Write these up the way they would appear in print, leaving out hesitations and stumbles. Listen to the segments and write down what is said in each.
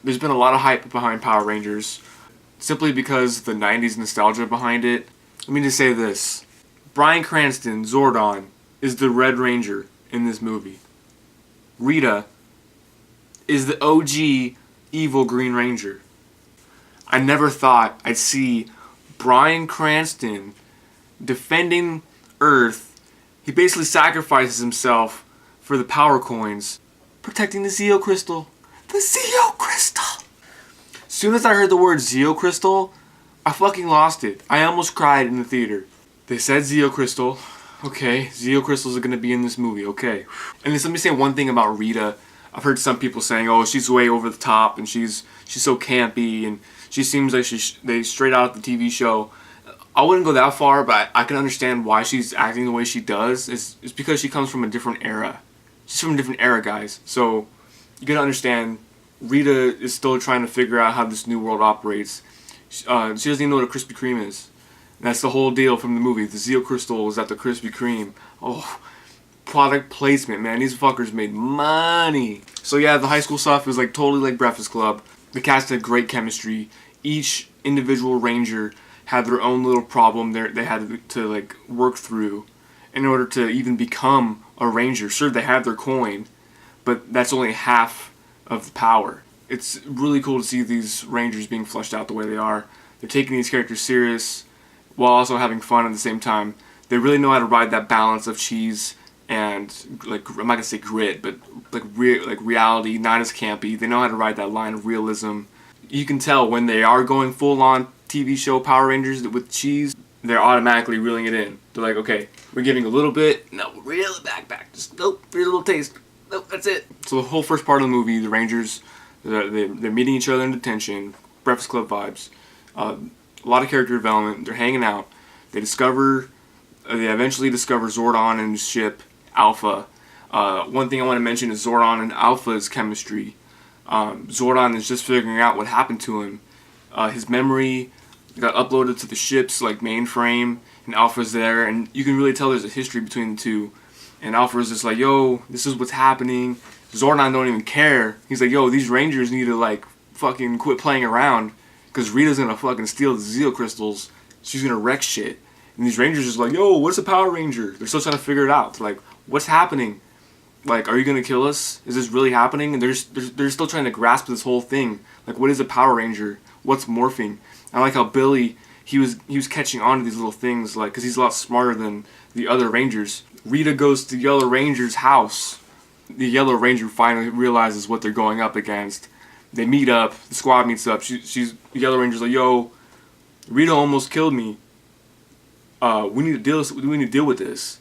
There's been a lot of hype behind Power Rangers, simply because the 90s nostalgia behind it. Let me just say this. Bryan Cranston, Zordon, is the Red Ranger in this movie. Rita is the OG evil Green Ranger. I never thought I'd see Bryan Cranston defending Earth. He basically sacrifices himself for the power coins, protecting the Zeo Crystal. The Zeo Crystal! Soon as I heard the word Zeo Crystal, I fucking lost it. I almost cried in the theater. They said Zeo Crystal. Okay, Zeo Crystals are gonna be in this movie, okay. And let me say one thing about Rita. I've heard some people saying, oh, she's way over the top and she's so campy and she seems like they straight out of the TV show. I wouldn't go that far, but I can understand why she's acting the way she does. It's because she comes from a different era. She's from a different era, guys. So you gotta understand, Rita is still trying to figure out how this new world operates. She doesn't even know what a Krispy Kreme is. And that's the whole deal from the movie. The Zeo Crystal is at the Krispy Kreme. Oh, product placement, man. These fuckers made money. So yeah, the high school stuff is like totally like Breakfast Club. The cast had great chemistry. Each individual ranger had their own little problem they had to like work through in order to even become a ranger. Sure, they have their coin, but that's only half of the power. It's really cool to see these rangers being fleshed out the way they are. They're taking these characters serious while also having fun at the same time. They really know how to ride that balance of cheese and, like, I'm not gonna say grit, but like reality, not as campy. They know how to ride that line of realism. You can tell when they are going full on TV show Power Rangers with cheese, they're automatically reeling it in. They're like, okay, we're giving a little bit, no, reel it back. Just, nope, here's a little taste. Nope, that's it. So the whole first part of the movie, the Rangers, they're meeting each other in detention, Breakfast Club vibes. A lot of character development. They're hanging out. They eventually discover Zordon and his ship, Alpha. One thing I want to mention is Zordon and Alpha's chemistry. Zordon is just figuring out what happened to him. His memory got uploaded to the ship's like mainframe, and Alpha's there, and you can really tell there's a history between the two. And Alpha's just like, yo, this is what's happening. Zordon don't even care. He's like, yo, these Rangers need to like fucking quit playing around, because Rita's gonna fucking steal the Zeo Crystals. She's gonna wreck shit. And these Rangers just like, yo, what's a Power Ranger? They're still trying to figure it out. They're like, what's happening? Like, are you gonna kill us? Is this really happening? And they're still trying to grasp this whole thing. Like, what is a Power Ranger? What's morphing? I like how Billy, he was catching on to these little things, like, because he's a lot smarter than the other Rangers. Rita goes to the Yellow Ranger's house. The Yellow Ranger finally realizes what they're going up against. They meet up. The squad meets up. The Yellow Ranger's like, yo, Rita almost killed me. We need to deal with this,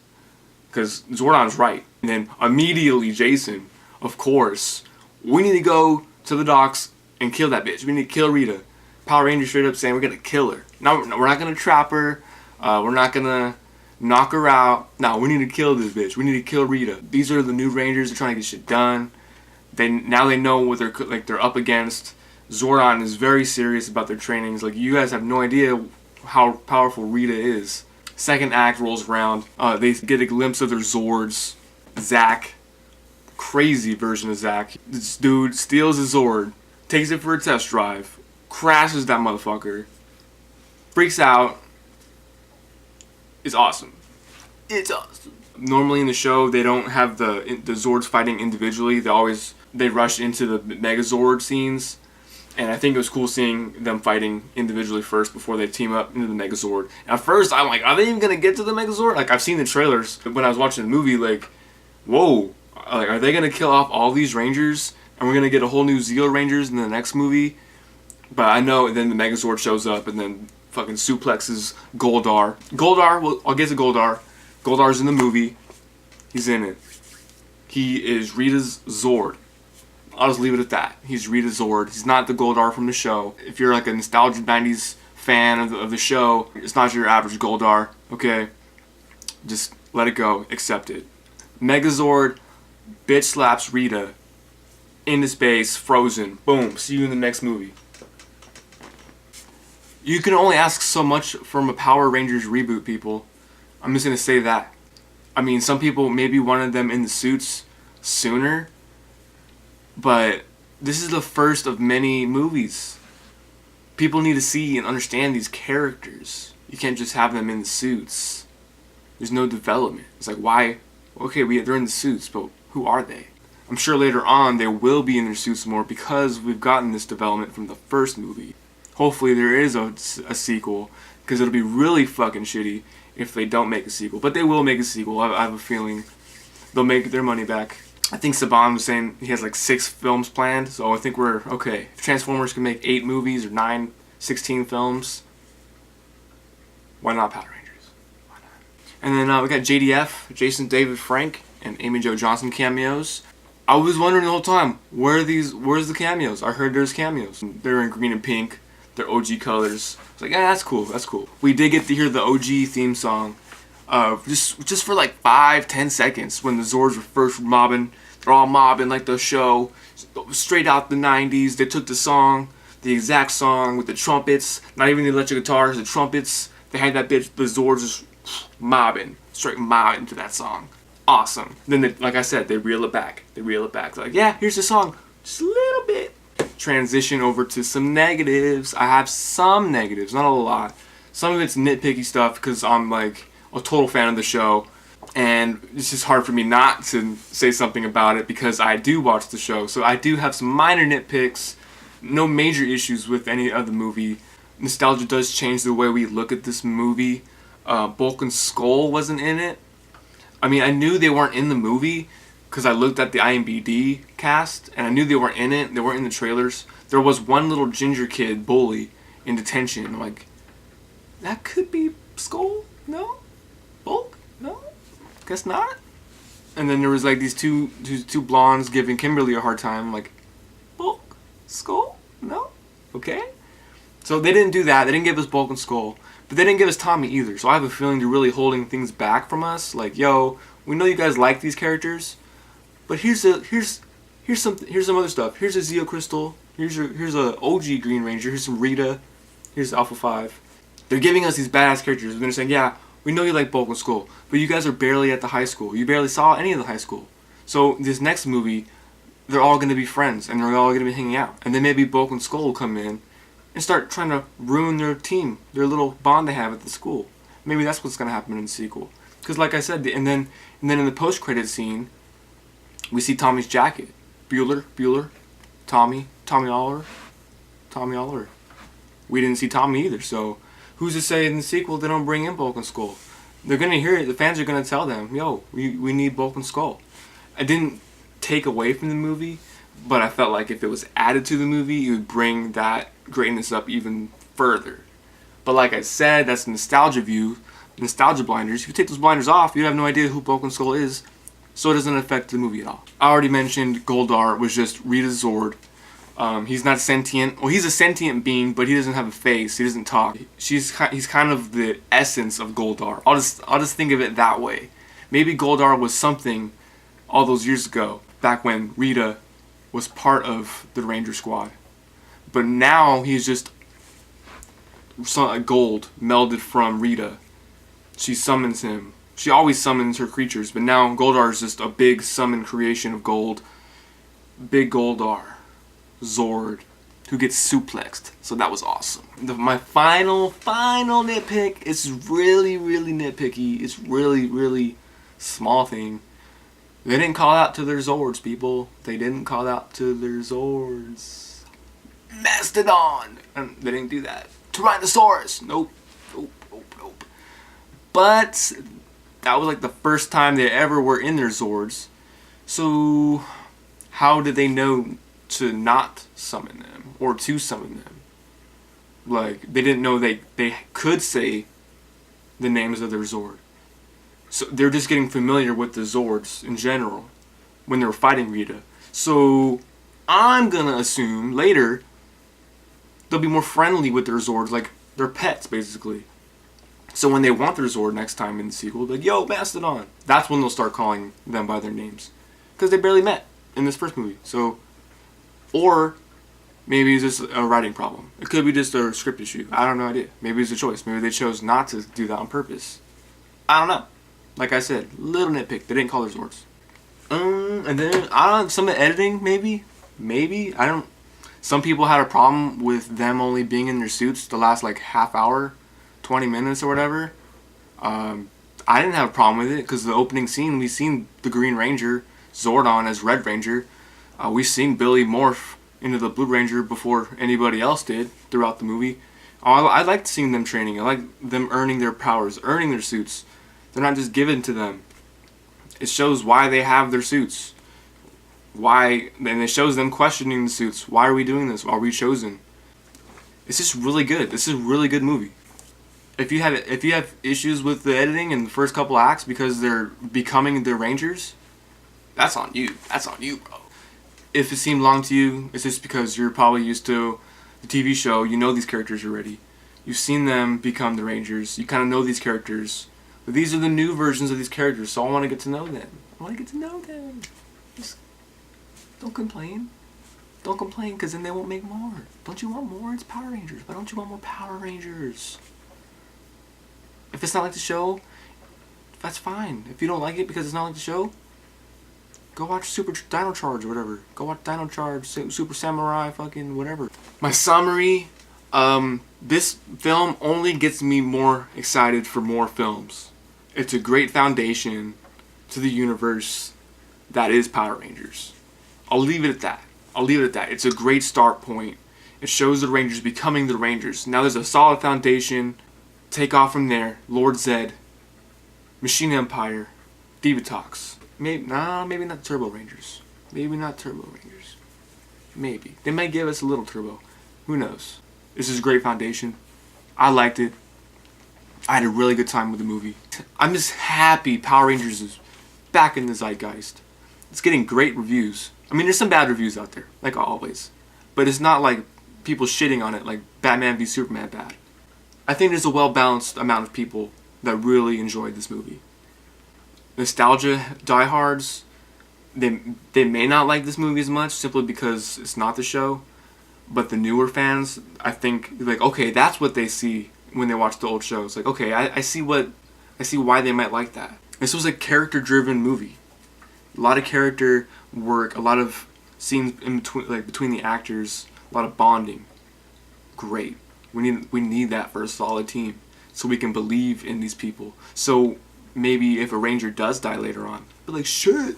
because Zordon's right. And then immediately Jason, of course, we need to go to the docks and kill that bitch. We need to kill Rita. Power Ranger straight up saying we're gonna kill her. No, we're not gonna trap her. We're not gonna knock her out. No, we need to kill this bitch. We need to kill Rita. These are the new Rangers. They're trying to get shit done. Now they know what they're up against. Zordon is very serious about their trainings. Like, you guys have no idea how powerful Rita is. Second act rolls around. They get a glimpse of their Zords. Zack, crazy version of Zack. This dude steals a Zord, takes it for a test drive, crashes that motherfucker, freaks out. It's awesome. It's awesome. Normally in the show, they don't have the Zords fighting individually. They rush into the Megazord scenes. And I think it was cool seeing them fighting individually first before they team up into the Megazord. At first, I'm like, are they even going to get to the Megazord? Like, I've seen the trailers. When I was watching the movie, like, whoa. Like, are they going to kill off all these Rangers? And we're going to get a whole new Zeo Rangers in the next movie? But I know, and then the Megazord shows up and then fucking suplexes Goldar. Well, I'll get to Goldar. Goldar's in the movie. He's in it. He is Rita's Zord. I'll just leave it at that. He's Rita's Zord. He's not the Goldar from the show. If you're like a nostalgic 90s fan of the show, it's not your average Goldar, okay? Just let it go. Accept it. Megazord bitch slaps Rita into space, frozen. Boom. See you in the next movie. You can only ask so much from a Power Rangers reboot, people. I'm just going to say that. I mean, some people maybe wanted them in the suits sooner, but this is the first of many movies. People need to see and understand these characters. You can't just have them in the suits. There's no development. It's like, why? Okay, they're in the suits, but who are they? I'm sure later on they will be in their suits more because we've gotten this development from the first movie. Hopefully there is a sequel, because it'll be really fucking shitty if they don't make a sequel. But they will make a sequel. I have a feeling they'll make their money back. I think Saban was saying he has like 6 films planned, so I think we're okay. If Transformers can make 8 movies or 9, 16 films, why not Power Rangers? Why not? And then we got JDF, Jason David Frank, and Amy Jo Johnson cameos. I was wondering the whole time, where's the cameos? I heard there's cameos. They're in green and pink. They're OG colors. I was like, yeah, that's cool. That's cool. We did get to hear the OG theme song, just for like 5-10 seconds when the Zords were first mobbing. They're all mobbing like the show, straight out the 90s. They took the song, the exact song with the trumpets, not even the electric guitars, the trumpets. They had that bitch, the Zords just mobbing, straight mobbing to that song. Awesome. Then, like I said, they reel it back. They're like, yeah, here's the song, just a little bit. Transition over to some negatives. I have some negatives, not a lot. Some of it's nitpicky stuff because I'm like a total fan of the show, and it's just hard for me not to say something about it because I do watch the show. So I do have some minor nitpicks, no major issues with any of the movie. Nostalgia does change the way we look at this movie. Bulk and Skull wasn't in it. I mean, I knew they weren't in the movie because I looked at the IMDb cast, and I knew they weren't in it. They weren't in the trailers. There was one little ginger kid bully in detention. I'm like, that could be Skull? No? Bulk? No? Guess not? And then there was like these two blondes giving Kimberly a hard time. I'm like, Bulk? Skull? No? Okay. So they didn't do that. They didn't give us Bulk and Skull. But they didn't give us Tommy either. So I have a feeling they're really holding things back from us. Like, yo, we know you guys like these characters, but here's some other stuff. Here's a Zeo Crystal. Here's a OG Green Ranger. Here's some Rita. Here's Alpha 5. They're giving us these badass characters. And they're saying, yeah, we know you like Bulk and Skull, but you guys are barely at the high school. You barely saw any of the high school. So this next movie, they're all going to be friends, and they're all going to be hanging out. And then maybe Bulk and Skull will come in and start trying to ruin their team, their little bond they have at the school. Maybe that's what's going to happen in the sequel. Because like I said, and then in the post-credit scene, we see Tommy's jacket. Bueller, Tommy Oliver. We didn't see Tommy either, so who's to say in the sequel they don't bring in Bulk and Skull? They're going to hear it. The fans are going to tell them, yo, we need Bulk and Skull. I didn't take away from the movie, but I felt like if it was added to the movie, it would bring that greatness up even further. But like I said, that's nostalgia view, nostalgia blinders. If you take those blinders off, you have no idea who Bulk and Skull is, so it doesn't affect the movie at all. I already mentioned Goldar was just Rita's Zord. He's not sentient. Well, he's a sentient being, but he doesn't have a face. He doesn't talk. He's kind of the essence of Goldar. I'll just think of it that way. Maybe Goldar was something all those years ago, back when Rita was part of the Ranger Squad. But now he's just gold melded from Rita. She summons him. She always summons her creatures, but now Goldar is just a big summon creation of gold. Big Goldar. Zord. Who gets suplexed. So that was awesome. My final nitpick is really nitpicky. It's really small thing. They didn't call out to their Zords, people. They didn't call out to their Zords. Mastodon! And they didn't do that. Tyrannosaurus! Nope. But that was like the first time they ever were in their Zords. So how did they know to not summon them? Or to summon them? Like, they didn't know they could say the names of their Zord. So they're just getting familiar with the Zords in general when they were fighting Rita. So I'm gonna assume later they'll be more friendly with their Zords, like their pets basically. So when they want their Zord next time in the sequel, like, yo, Mastodon. That's when they'll start calling them by their names. Because they barely met in this first movie. So, or maybe it's just a writing problem. It could be just a script issue. I don't know idea. Maybe it's a choice. Maybe they chose not to do that on purpose. I don't know. Like I said, little nitpick. They didn't call their Zords. And then, I don't know, some of the editing, maybe Maybe. I don't... Some people had a problem with them only being in their suits the last like half hour, 20 minutes or whatever. I didn't have a problem with it because the opening scene, we seen the Green Ranger, Zordon as Red Ranger. We seen Billy morph into the Blue Ranger before anybody else did throughout the movie. I liked seeing them training. I like them earning their powers, earning their suits. They're not just given to them. It shows why they have their suits. Why, and it shows them questioning the suits. Why are we doing this? Are we chosen? It's just really good. This is a really good movie. If you have issues with the editing in the first couple acts because they're becoming the Rangers, that's on you. That's on you, bro. If it seemed long to you, it's just because you're probably used to the TV show. You know these characters already. You've seen them become the Rangers. You kind of know these characters. But these are the new versions of these characters, so I want to get to know them. I want to get to know them. Just don't complain. Don't complain, because then they won't make more. Don't you want more? It's Power Rangers. Why don't you want more Power Rangers? If it's not like the show, that's fine. If you don't like it because it's not like the show, go watch Super Dino Charge or whatever. Go watch Dino Charge, Super Samurai, fucking whatever. My summary, this film only gets me more excited for more films. It's a great foundation to the universe that is Power Rangers. I'll leave it at that. It's a great start point. It shows the Rangers becoming the Rangers. Now there's a solid foundation. Take off from there. Lord Zed, Machine Empire, Divatox. Maybe not Turbo Rangers. Maybe not Turbo Rangers. Maybe. They might give us a little Turbo. Who knows? This is a great foundation. I liked it. I had a really good time with the movie. I'm just happy Power Rangers is back in the zeitgeist. It's getting great reviews. I mean, there's some bad reviews out there, like always. But it's not like people shitting on it like Batman v Superman bad. I think there's a well-balanced amount of people that really enjoyed this movie. Nostalgia diehards, they may not like this movie as much simply because it's not the show. But the newer fans, I think, like, okay, that's what they see when they watch the old shows. Like, okay, I see why they might like that. This was a character-driven movie. A lot of character work, a lot of scenes in between, like between the actors, a lot of bonding. Great. We need that for a solid team, so we can believe in these people. So maybe if a Ranger does die later on, be like, shit.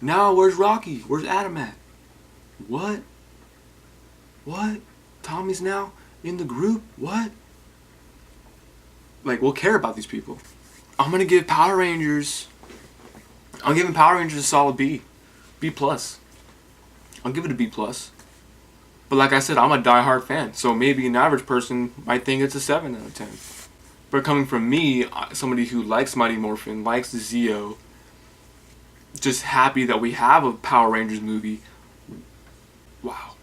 Now where's Rocky? Where's Adam at? What? Tommy's now in the group? What? Like, we'll care about these people. I'm gonna give Power Rangers. I'm giving Power Rangers a solid B. B+. I'll give it a B+. But like I said, I'm a diehard fan, so maybe an average person might think it's a 7 out of 10. But coming from me, somebody who likes Mighty Morphin, likes Zeo, just happy that we have a Power Rangers movie. Wow.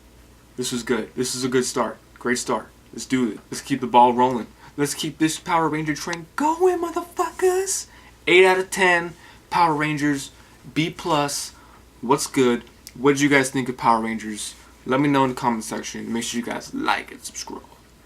This was good. This is a good start. Great start. Let's do it. Let's keep the ball rolling. Let's keep this Power Ranger train going, motherfuckers. 8 out of 10. Power Rangers. B+. What's good? What did you guys think of Power Rangers? Let me know in the comment section. Make sure you guys like and subscribe.